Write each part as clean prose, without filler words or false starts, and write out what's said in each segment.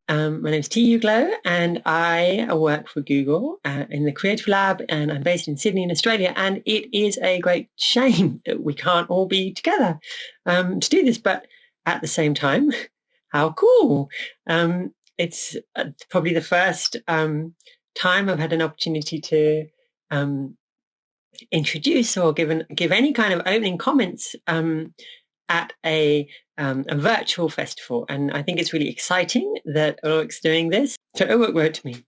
My name is T. Uglow, and I work for Google in the Creative Lab, and I'm based in Sydney in Australia. And it is a great shame that we can't all be together to do this, but at the same time, how cool. It's probably the first time I've had an opportunity to introduce or give any kind of opening comments at a virtual festival. And I think it's really exciting that Ulrich's doing this. So Ulrich wrote to me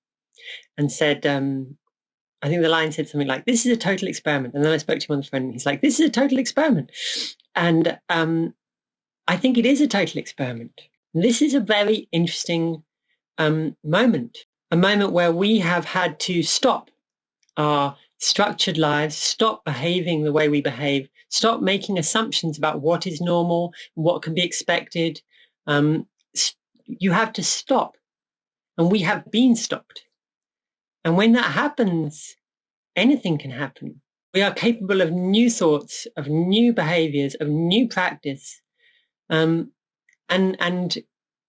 and said, I think the line said something like, "This is a total experiment." And then I spoke to him on the phone and he's like, "This is a total experiment." And I think it is a total experiment. This is a very interesting moment, a moment where we have had to stop our structured lives, stop behaving the way we behave, stop making assumptions about what is normal, what can be expected. You have to stop. And we have been stopped. And when that happens, anything can happen. We are capable of new thoughts, of new behaviors, of new practice. And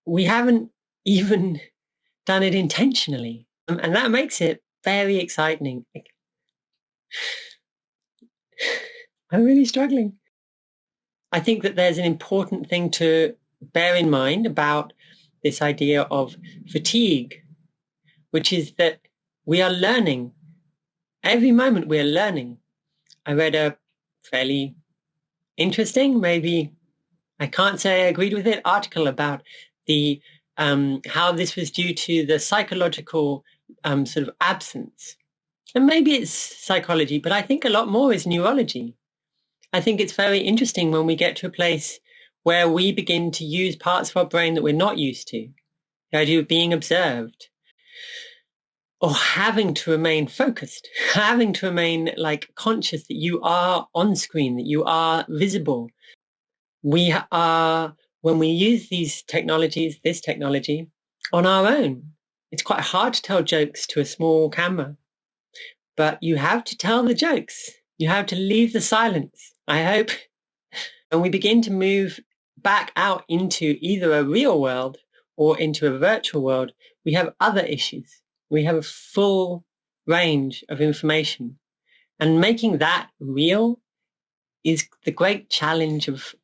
we haven't even done it intentionally. And that makes it very exciting. I'm really struggling. I think that there's an important thing to bear in mind about this idea of fatigue, which is that we are learning. Every moment we are learning. I read a fairly interesting, maybe I can't say I agreed with it, article about the how this was due to the psychological sort of absence. And maybe it's psychology, but I think a lot more is neurology. I think it's very interesting when we get to a place where we begin to use parts of our brain that we're not used to. The idea of being observed or having to remain focused, having to remain like conscious that you are on screen, that you are visible. We are, when we use these technologies, this technology on our own, it's quite hard to tell jokes to a small camera. But you have to tell the jokes. You have to leave the silence, I hope. And we begin to move back out into either a real world or into a virtual world. We have other issues. We have a full range of information. And making that real is the great challenge of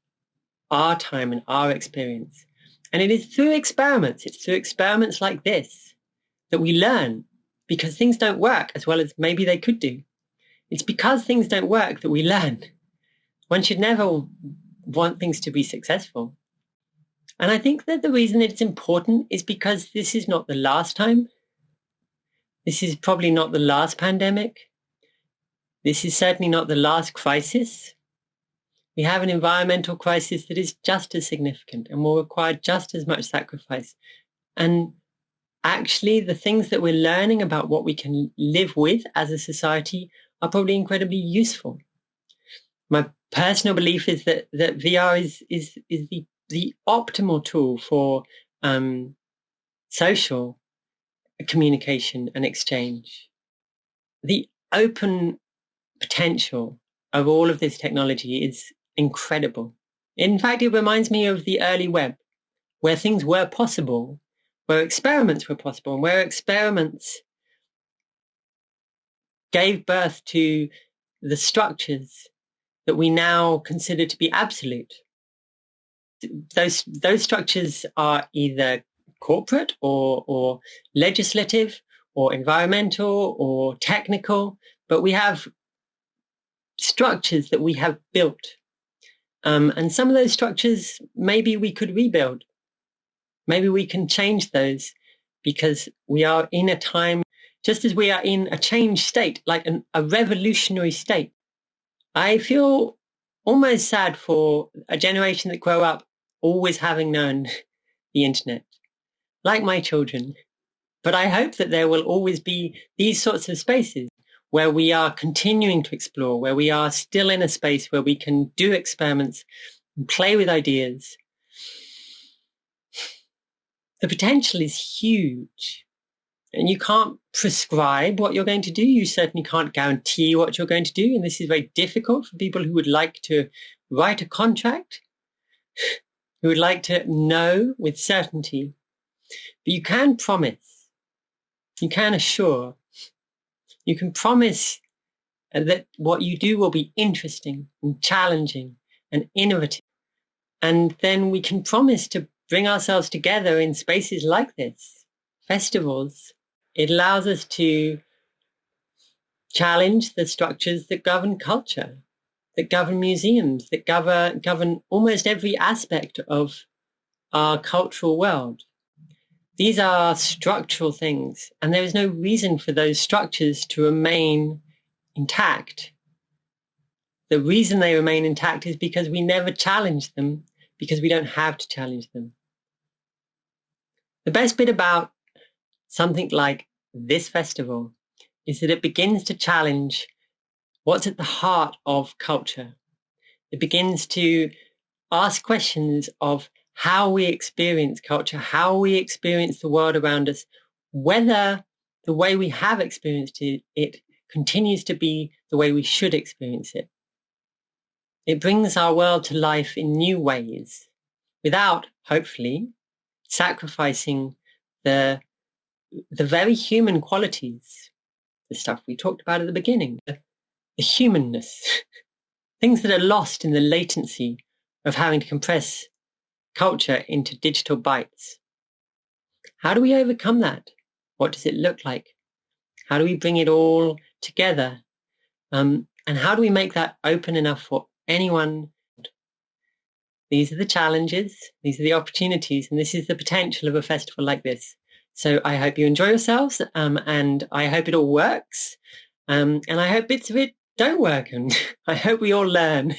our time and our experience. And it is through experiments. It's through experiments like this that we learn. Because things don't work as well as maybe they could do. It's because things don't work that we learn. One should never want things to be successful. And I think that the reason it's important is because this is not the last time. This is probably not the last pandemic. This is certainly not the last crisis. We have an environmental crisis that is just as significant and will require just as much sacrifice. And actually, the things that we're learning about what we can live with as a society are probably incredibly useful. My personal belief is that VR is the optimal tool for social communication and exchange. The open potential of all of this technology is incredible. In fact, it reminds me of the early web, where things were possible, where experiments were possible, and where experiments gave birth to the structures that we now consider to be absolute. Those structures are either corporate or legislative or environmental or technical, but we have structures that we have built. And some of those structures, maybe we could rebuild. Maybe we can change those because we are in a time, just as we are in a changed state, like a revolutionary state. I feel almost sad for a generation that grow up always having known the internet, like my children. But I hope that there will always be these sorts of spaces where we are continuing to explore, where we are still in a space where we can do experiments and play with ideas. The potential is huge. And you can't prescribe what you're going to do. You certainly can't guarantee what you're going to do. And this is very difficult for people who would like to write a contract, who would like to know with certainty But you can promise, you can assure, you can promise that what you do will be interesting and challenging and innovative. And then we can promise to bring ourselves together in spaces like this, festivals. It allows us to challenge the structures that govern culture, that govern museums, that govern almost every aspect of our cultural world. These are structural things, and there is no reason for those structures to remain intact. The reason they remain intact is because we never challenge them, because we don't have to challenge them. The best bit about something like this festival is that it begins to challenge what's at the heart of culture. It begins to ask questions of how we experience culture, how we experience the world around us, whether the way we have experienced it continues to be the way we should experience it. It brings our world to life in new ways without, hopefully, sacrificing the very human qualities, the stuff we talked about at the beginning, the humanness, things that are lost in the latency of having to compress culture into digital bytes. How do we overcome that? What does it look like? How do we bring it all together? And how do we make that open enough for anyone? These are the challenges, these are the opportunities, and this is the potential of a festival like this. So I hope you enjoy yourselves, and I hope it all works. And I hope bits of it don't work, and I hope we all learn.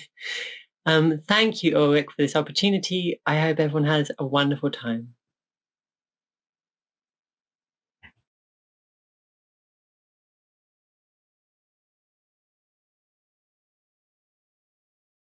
Thank you, Ulrich, for this opportunity. I hope everyone has a wonderful time.